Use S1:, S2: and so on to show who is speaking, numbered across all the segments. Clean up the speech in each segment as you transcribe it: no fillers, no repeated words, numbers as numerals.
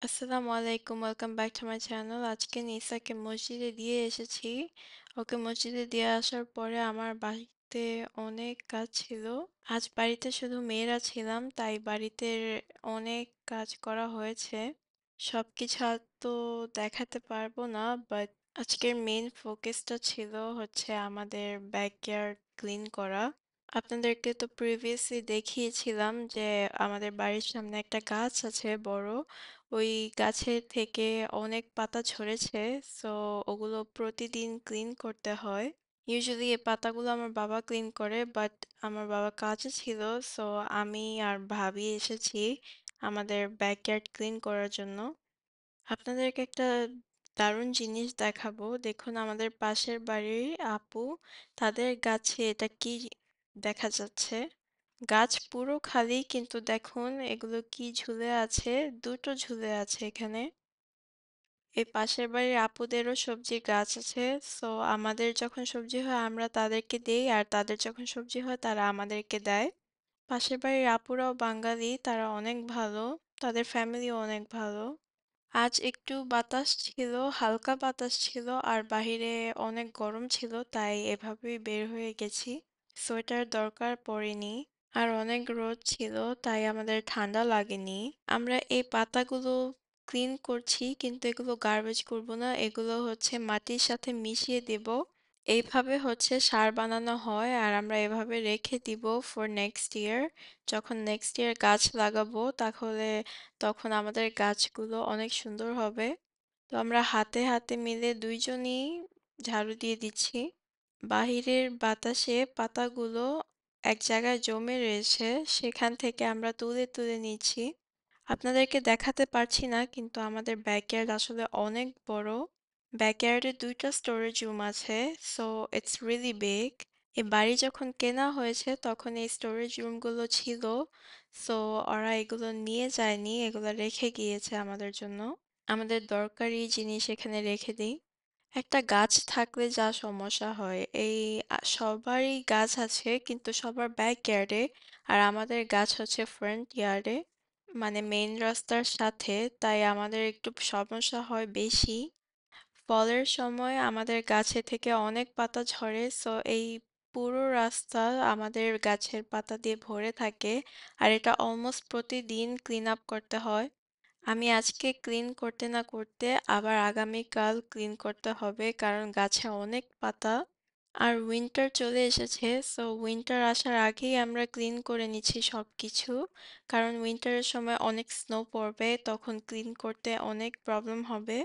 S1: আসসালামু আলাইকুম, welcome back to my channel. আজকে নিসাকে মসজিদে দিয়ে এসেছি। ওকে মসজিদে দিয়ে আসার পরে আমার বাড়িতে অনেক কাজ ছিল। আজ বাড়িতে শুধু মেয়েরা ছিলাম, তাই বাড়িতে অনেক কাজ করা হয়েছে। সবকিছু আর তো দেখাতে পারবো না, বাট আজকের মেইন ফোকাসটা ছিল হচ্ছে আমাদের ব্যাকইয়ার্ড ক্লিন করা। আপনাদেরকে তো প্রিভিয়াসলি দেখিয়েছিলাম যে আমাদের বাড়ির সামনে একটা গাছ আছে বড়। ওই গাছের থেকে অনেক পাতা ঝরেছে, সো ওগুলো প্রতিদিন ক্লিন করতে হয়। ইউজুয়ালি এই পাতাগুলো আমার বাবা ক্লিন করে, বাট আমার বাবা কাজে ছিল, সো আমি আর ভাবি এসেছি আমাদের ব্যাকইয়ার্ড ক্লিন করার জন্য। আপনাদেরকে একটা দারুণ জিনিস দেখাবো। দেখুন আমাদের পাশের বাড়ির আপু, তাদের গাছে এটা কি দেখা যাচ্ছে? গাছ পুরো খালি, কিন্তু দেখুন এগুলো কি ঝুলে আছে, দুটো ঝুলে আছে এখানে। এই পাশের বাড়ির আপুদেরও সবজির গাছ আছে, সো আমাদের যখন সবজি হয় আমরা তাদেরকে দেই, আর তাদের যখন সবজি হয় তারা আমাদেরকে দেয়। পাশের বাড়ির আপুরাও বাঙালি, তারা অনেক ভালো, তাদের ফ্যামিলিও অনেক ভালো। আজ একটু বাতাস ছিল, হালকা বাতাস ছিল, আর বাহিরে অনেক গরম ছিল, তাই এভাবেই বের হয়ে গেছি। সোয়েটার দরকার পড়েনি। আর অনেক রোদ ছিল, তাই আমাদের ঠান্ডা লাগেনি। আমরা এই পাতাগুলো ক্লিন করছি, কিন্তু এগুলো গার্বেজ করব না, এগুলো হচ্ছে মাটির সাথে মিশিয়ে দেব। এইভাবে হচ্ছে সার বানানো হয়, আর আমরা এভাবে রেখে দিব ফর নেক্সট ইয়ার। যখন নেক্সট ইয়ার গাছ লাগাবো, তাহলে তখন আমাদের গাছগুলো অনেক সুন্দর হবে। তো আমরা হাতে হাতে মিলে দুইজনই ঝাড়ু দিয়ে দিচ্ছি। বাহিরের বাতাসে পাতাগুলো এক জায়গায় জমে রয়েছে, সেখান থেকে আমরা তুলে তুলে নিচ্ছি। আপনাদেরকে দেখাতে পারছি না, কিন্তু আমাদের ব্যাকইয়ার্ড আসলে অনেক বড়। ব্যাকইয়ার্ডে দুইটা স্টোরেজ রুম আছে, সো ইটস রিয়েলি বিগ। এই বাড়ি যখন কেনা হয়েছে তখন এই স্টোরেজ রুমগুলো ছিল, সো ওরা এগুলো নিয়ে যায়নি, এগুলো রেখে গিয়েছে আমাদের জন্য। আমাদের দরকারি জিনিস এখানে রেখে দিই। একটা গাছ থাকলে যা সমস্যা হয়, এই সবারই গাছ আছে কিন্তু সবার ব্যাক ইয়ার্ডে, আর আমাদের গাছ হচ্ছে ফ্রন্ট ইয়ার্ডে, মানে মেইন রাস্তার সাথে, তাই আমাদের একটু সমস্যা হয় বেশি। ফলের সময় আমাদের গাছে থেকে অনেক পাতা ঝরে, সো এই পুরো রাস্তা আমাদের গাছের পাতা দিয়ে ভরে থাকে, আর এটা অলমোস্ট প্রতিদিন ক্লিন আপ করতে হয়। আমি আজকে ক্লিন করতে না করতে আবার আগামীকাল ক্লিন করতে হবে, কারণ গাছে অনেক পাতা। আর উইন্টার চলে এসেছে, সো উইন্টার আসার আগেই আমরা ক্লিন করে নিচ্ছি সবকিছু, কারণ উইন্টারের সময় অনেক স্নো পড়বে, তখন ক্লিন করতে অনেক প্রবলেম হবে।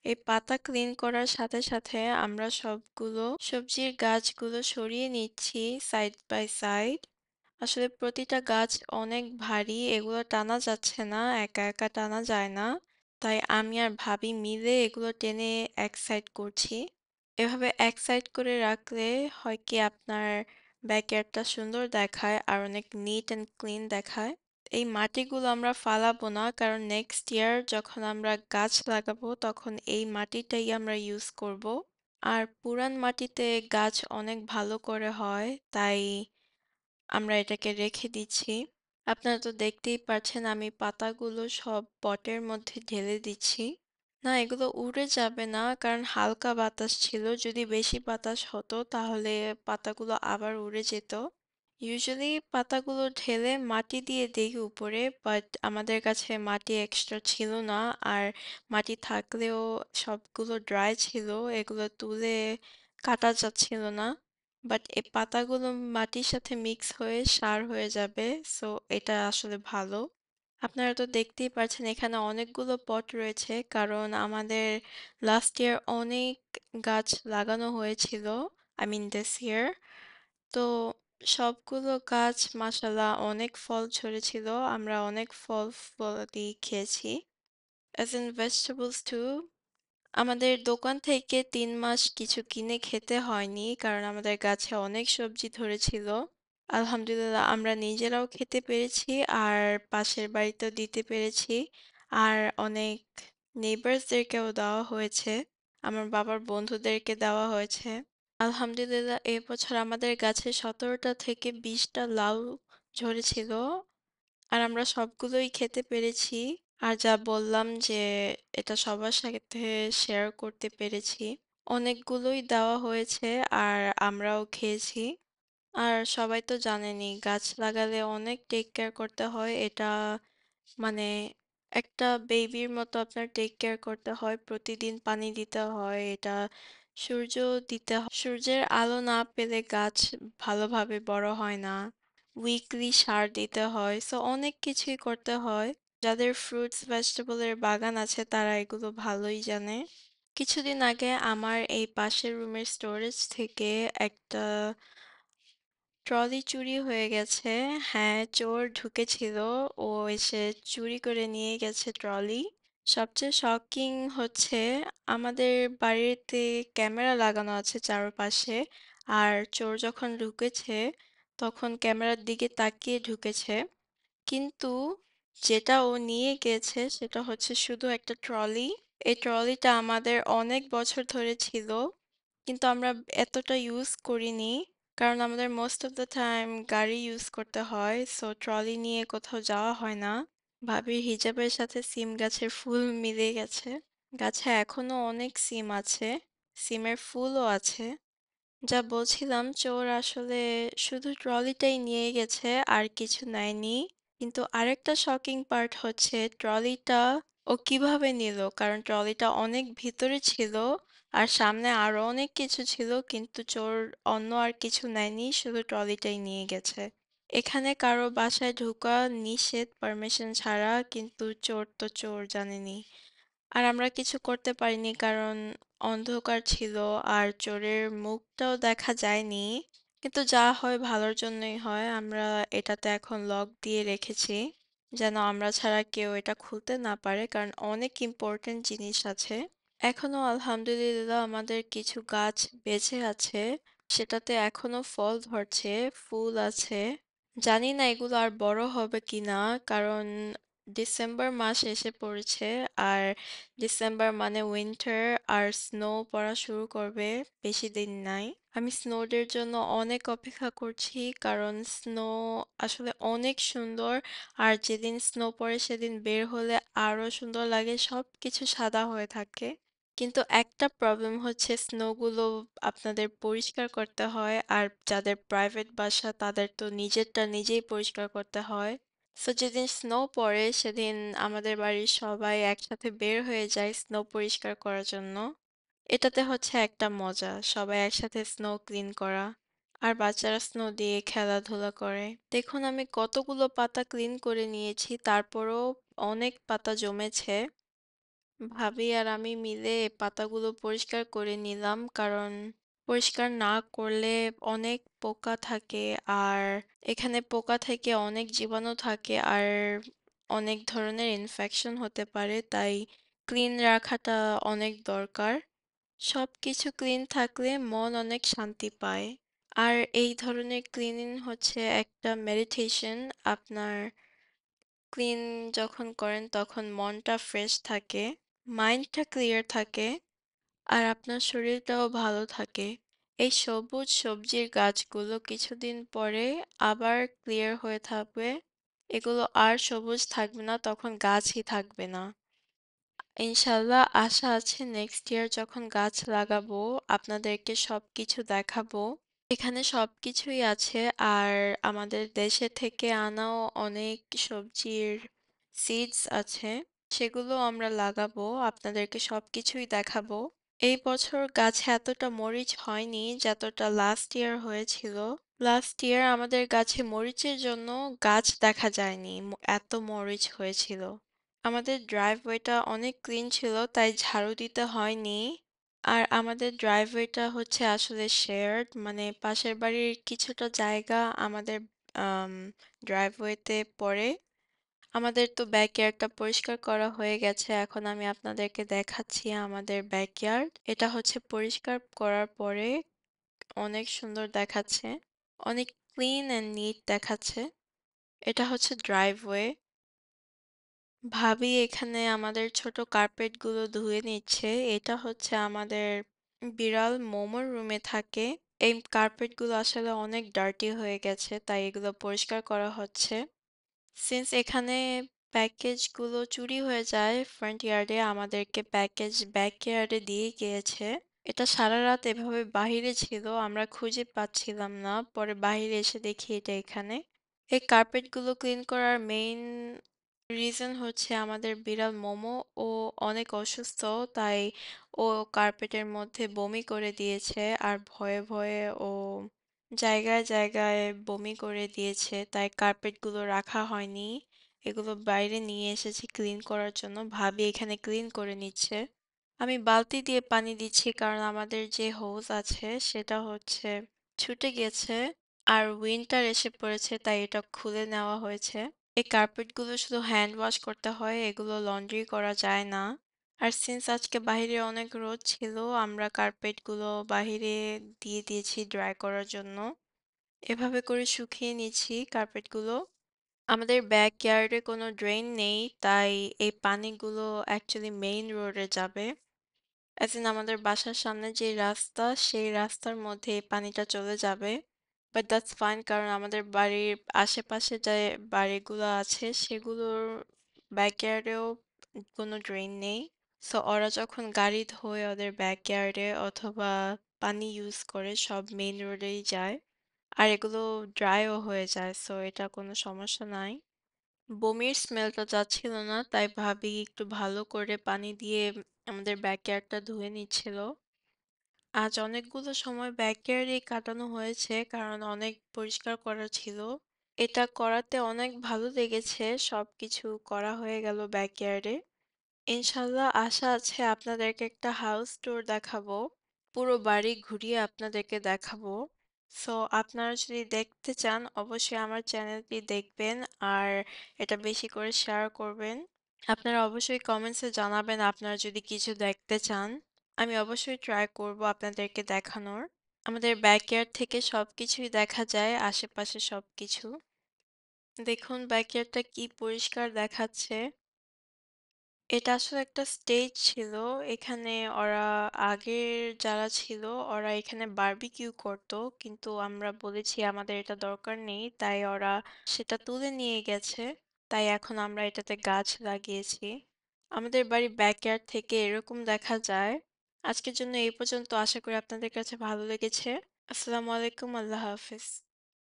S1: এই পাতা ক্লিন করার সাথে সাথে আমরা সবগুলো সবজির গাছগুলো সরিয়ে নিচ্ছি সাইড বাই সাইড। আসলে প্রতিটা গাছ অনেক ভারী, এগুলো টানা যাচ্ছে না, একা একা টানা যায় না, তাই আমি আর ভাবি মিলে এগুলো টেনে এক সাইড করছি। এভাবে এক সাইড করে রাখলে হয় কি, আপনার ব্যাকইয়ার্ডটা সুন্দর দেখায় আর অনেক নিট অ্যান্ড ক্লিন দেখায়। এই মাটিগুলো আমরা ফালাবো না, কারণ নেক্সট ইয়ার যখন আমরা গাছ লাগাবো তখন এই মাটিটাই আমরা ইউজ করব। আর পুরান মাটিতে গাছ অনেক ভালো করে হয়, তাই আমরা এটাকে রেখে দিচ্ছি। আপনারা তো দেখতেই পাচ্ছেন আমি পাতাগুলো সব পটের মধ্যে ঢেলে দিচ্ছি। না, এগুলো উড়ে যাবে না, কারণ হালকা বাতাস ছিল, যদি বেশি বাতাস হতো তাহলে পাতাগুলো আবার উড়ে যেত। ইউজুয়ালি পাতাগুলো ঢেলে মাটি দিয়ে দেই উপরে, বাট আমাদের কাছে মাটি এক্সট্রা ছিল না, আর মাটি থাকলেও সবগুলো ড্রাই ছিল, এগুলো তুলে কাটা যাচ্ছিল না। বাট এই পাতাগুলো মাটির সাথে মিক্স হয়ে সার হয়ে যাবে, সো এটা আসলে ভালো। আপনারা তো দেখতেই পাচ্ছেন এখানে অনেকগুলো পট রয়েছে, কারণ আমাদের লাস্ট ইয়ার অনেক গাছ লাগানো হয়েছিল, আই মিন দিস ইয়ার। তো সবগুলো গাছ মাশাআল্লাহ অনেক ফল ঝরেছিল, আমরা অনেক ফল ফলাদি খেয়েছি। অ্যাজ ইন ভেজিটেবলস টু, আমাদের দোকান থেকে ৩ মাস কিছু কিনে খেতে হয়নি, কারণ আমাদের গাছে অনেক সবজি ধরেছিল। আলহামদুলিল্লাহ আমরা নিজেরাও খেতে পেরেছি, আর পাশের বাড়িতেও দিতে পেরেছি, আর অনেক নেইবারসদেরকেও দেওয়া হয়েছে, আমার বাবার বন্ধুদেরকে দেওয়া হয়েছে। আলহামদুলিল্লাহ এবছর আমাদের গাছে ১৭টা থেকে ২০টা লাউ ঝরেছিল, আর আমরা সবগুলোই খেতে পেরেছি। আর যা বললাম যে এটা সবার সাথে শেয়ার করতে পেরেছি। অনেকগুলোই দেওয়া হয়েছে আর আমরাও খেয়েছি। আর সবাই তো জানেনই গাছ লাগালে অনেক টেক কেয়ার করতে হয়। এটা মানে একটা বেবির মতো আপনার টেক কেয়ার করতে হয়। প্রতিদিন পানি দিতে হয়। এটা সূর্য সূর্যের আলো না পেলে গাছ ভালোভাবে বড় হয় না। উইকলি সার দিতে হয়। সো অনেক কিছুই করতে হয়। যাদের ফ্রুটস ভেজিটেবলের বাগান আছে তারা এগুলো ভালোই জানে। কিছুদিন আগে আমার এই পাশের রুমের স্টোরেজ থেকে একটা ট্রলি চুরি হয়ে গেছে। হ্যাঁ, চোর ঢুকেছিল। ও এসে চুরি করে নিয়ে গেছে ট্রলি। সবচেয়ে শকিং হচ্ছে আমাদের বাড়িতে ক্যামেরা লাগানো আছে চারপাশে। আর চোর যখন ঢুকেছে তখন ক্যামেরার দিকে তাকিয়ে ঢুকেছে। কিন্তু যেটা ও নিয়ে গেছে সেটা হচ্ছে শুধু একটা ট্রলি। এই ট্রলিটা আমাদের অনেক বছর ধরে ছিল। কিন্তু আমরা এতটা ইউজ করিনি। কারণ আমাদের মোস্ট অফ দ্য টাইম গাড়ি ইউজ করতে হয়। সো ট্রলি নিয়ে কোথাও যাওয়া হয় না। ভাবির হিজাবের সাথে সিম গাছের ফুল মিলে গেছে। গাছে এখনো অনেক সিম আছে। সিমের ফুলও আছে। যা বলছিলাম চোর আসলে শুধু ট্রলিটাই নিয়ে গেছে আর কিছু নেয়নি। কিন্তু আরেকটা শকিং পার্ট হচ্ছে ট্রলিটা ও কিভাবে নিল? কারণ ট্রলিটা অনেক ভিতরে ছিল আর সামনে আরো অনেক কিছু ছিল কিন্তু চোর অন্য আর কিছু নেয়নি শুধু ট্রলিটাই নিয়ে গেছে। এখানে কারো বাসায় ঢোকা নিষেধ পারমিশন ছাড়া কিন্তু চোর তো চোর জানেনই। আর আমরা কিছু করতে পারিনি কারণ অন্ধকার ছিল আর চোরের মুখটাও দেখা যায়নি। কিন্তু যা হয় ভালোর জন্যই হয়। আমরা এটাতে এখন লক দিয়ে রেখেছি। যেন আমরা ছাড়া কেউ এটা খুলতে না পারে কারণ অনেক ইম্পোর্টেন্ট জিনিস আছে। এখনো আলহামদুলিল্লাহ আমাদের কিছু গাছ বেঁচে আছে। সেটাতে এখনো ফল ধরছে, ফুল আছে। জানি না এগুলো আর বড় হবে কিনা কারণ ডিসেম্বর মাস এসে পড়েছে আর ডিসেম্বর মানে উইন্টার আর স্নো পড়া শুরু করবে বেশি দিন নাই। আমি স্নো ডের জন্য অনেক অপেক্ষা করছি কারণ স্নো আসলে অনেক সুন্দর আর যেদিন স্নো পড়ে সেদিন বের হলে আরো সুন্দর লাগে সবকিছু সাদা হয়ে থাকে। কিন্তু একটা প্রবলেম হচ্ছে স্নোগুলো আপনাদের পরিষ্কার করতে হয় আর যাদের প্রাইভেট বাসা তাদের তো নিজেরটা নিজেই পরিষ্কার করতে হয়। সো যেদিন স্নো পড়ে সেদিন আমাদের বাড়ির সবাই একসাথে বের হয়ে যায় স্নো পরিষ্কার করার জন্য। এটাতে হচ্ছে একটা মজা সবাই একসাথে স্নো ক্লিন করা আর বাচ্চারা স্নো দিয়ে খেলাধুলা করে। দেখুন আমি কতগুলো পাতা ক্লিন করে নিয়েছি তারপরও অনেক পাতা জমেছে। ভাবি আর আমি মিলে পাতাগুলো পরিষ্কার করে নিলাম কারণ পরিষ্কার না করলে অনেক পোকা থাকে আর এখানে পোকা থেকে অনেক জীবাণু থাকে আর অনেক ধরনের ইনফেকশন হতে পারে তাই ক্লিন রাখাটা অনেক দরকার। সবকিছু ক্লিন থাকলে মন অনেক শান্তি পায়। আর এই ধরনের ক্লিনিং হচ্ছে একটা মেডিটেশন। আপনার ক্লিন যখন করেন তখন মনটা ফ্রেশ থাকে, মাইন্ডটা ক্লিয়ার থাকে আর আপনার শরীরটাও ভালো থাকে। এই সবুজ সবজির গাছগুলো কিছুদিন পরে আবার ক্লিয়ার হয়ে থাকবে। এগুলো আর সবুজ থাকবে না, তখন গাছই থাকবে না। ইনশাল্লাহ আশা আছে নেক্সট ইয়ার যখন গাছ লাগাবো আপনাদেরকে সবকিছু দেখাবো। এখানে সবকিছুই আছে আর আমাদের দেশে থেকে আনাও অনেক সবজির সিডস আছে। সেগুলো আমরা লাগাবো, আপনাদেরকে সবকিছুই দেখাবো। এই বছর গাছে এতটা মরিচ হয়নি যতটা লাস্ট ইয়ার হয়েছিল। লাস্ট ইয়ার আমাদের গাছে মরিচের জন্য গাছ দেখা যায়নি, এত মরিচ হয়েছিল। আমাদের ড্রাইভওয়েটা অনেক ক্লিন ছিল তাই ঝাড়ু দিতে হয়নি। আর আমাদের ড্রাইভওয়েটা হচ্ছে আসলে শেয়ার্ড মানে পাশের বাড়ির কিছুটা জায়গা আমাদের আম ড্রাইভওয়েতে পড়ে। আমাদের তো ব্যাকইয়ার্ডটা পরিষ্কার করা হয়ে গেছে। এখন আমি আপনাদেরকে দেখাচ্ছি আমাদের ব্যাকইয়ার্ড। এটা হচ্ছে পরিষ্কার করার পরে অনেক সুন্দর দেখাচ্ছে। অনেক ক্লিন অ্যান্ড নিট দেখাচ্ছে। এটা হচ্ছে ড্রাইভওয়ে। ভাবি এখানে আমাদের ছোট কার্পেটগুলো ধুয়ে নিচ্ছে। এটা হচ্ছে আমাদের বিড়াল মোমোর রুমে থাকে। এই কার্পেটগুলো আসলে অনেক ডার্টি হয়ে গেছে তাই এগুলো পরিষ্কার করা হচ্ছে। সিন্স এখানে প্যাকেজগুলো চুরি হয়ে যায় ফ্রন্ট ইয়ার্ডে, আমাদেরকে প্যাকেজ ব্যাক ইয়ার্ডে দিয়ে গিয়েছে। এটা সারারাত এভাবে বাহিরে ছিল, আমরা খুঁজে পাচ্ছিলাম না। পরে বাহিরে এসে দেখি এটা এখানে। এই কার্পেটগুলো ক্লিন করার মেইন রিজন হচ্ছে আমাদের বিড়াল মোমো, ও অনেক অসুস্থ, তাই ও কার্পেটের মধ্যে বমি করে দিয়েছে আর ভয়ে ভয়ে ও জায়গায় জায়গায় বমি করে দিয়েছে, তাই কার্পেটগুলো রাখা হয়নি। এগুলো বাইরে নিয়ে এসেছি ক্লিন করার জন্য, ভাবি এখানে ক্লিন করে নিচ্ছে। আমি বালতি দিয়ে পানি দিচ্ছি কারণ আমাদের যে হোজ আছে সেটা হচ্ছে ছুটে গেছে আর উইন্টার এসে পড়েছে, তাই এটা খুলে নেওয়া হয়েছে। এই কার্পেটগুলো শুধু হ্যান্ড ওয়াশ করতে হয়, এগুলো লন্ড্রি করা যায় না। আর সিন্স আজকে বাহিরে অনেক রোদ ছিল, আমরা কার্পেটগুলো বাহিরে দিয়ে দিয়েছি ড্রাই করার জন্য। এভাবে করে শুকিয়ে নিচ্ছি কার্পেটগুলো। আমাদের ব্যাকইয়ার্ডে কোনো ড্রেন নেই, তাই এই পানিগুলো অ্যাকচুয়ালি মেইন রোডে যাবে। অ্যাজ ইন আমাদের বাসার সামনে যে রাস্তা, সেই রাস্তার মধ্যে এই পানিটা চলে যাবে। বাট দ্যাটস ফাইন, কারণ আমাদের বাড়ির আশেপাশে যে বাড়িগুলো আছে সেগুলোর ব্যাকইয়ার্ডেও কোনো ড্রেন নেই। সো ওরা যখন গাড়ি ধোয় ওদের ব্যাকইয়ার্ডে অথবা পানি ইউজ করে সব মেইন রোডেই যায়। আর এগুলো ড্রাইও হয়ে যায়, সো এটা কোনো সমস্যা নাই। বমির স্মেলটা যাচ্ছিল না, তাই ভাবি একটু ভালো করে পানি দিয়ে আমাদের ব্যাকইয়ার্ডটা ধুয়ে নিচ্ছিল। আজ অনেকগুলো সময় ব্যাকইয়ার্ডেই কাটানো হয়েছে কারণ অনেক পরিষ্কার করা ছিল। এটা করাতে অনেক ভালো লেগেছে, সবকিছু করা হয়ে গেল ব্যাকইয়ার্ডে। ইনশাল্লাহ আশা আছে আপনাদেরকে একটা হাউস ট্যুর দেখাবো। পুরো বাড়ি ঘুরিয়ে আপনাদেরকে দেখাবো। সো আপনারা যদি দেখতে চান অবশ্যই আমার চ্যানেলটি দেখবেন আর এটা বেশি করে শেয়ার করবেন। আপনারা অবশ্যই কমেন্টসে জানাবেন আপনারা যদি কিছু দেখতে চান। আমি অবশ্যই ট্রাই করব আপনাদেরকে দেখানোর। আমাদের ব্যাকইয়ার্ড থেকে সবকিছুই দেখা যায়, আশেপাশে সবকিছু। দেখুন ব্যাকইয়ার্ডটা কি পরিষ্কার দেখাচ্ছে। এটা আসলে একটা স্টেজ ছিল। এখানে ওরা আগের যারা ছিল ওরা এখানে বারবিকিউ করতো। কিন্তু আমরা বলেছি আমাদের এটা দরকার নেই। তাই ওরা সেটা তুলে নিয়ে গেছে। তাই এখন আমরা এটাতে গাছ লাগিয়েছি। আমাদের বাড়ির ব্যাকইয়ার্ড থেকে এরকম দেখা যায়। আজকের জন্য এই পর্যন্ত, আশা করি আপনাদের কাছে ভালো লেগেছে। আসসালামু আলাইকুম, আল্লাহ হাফেজ।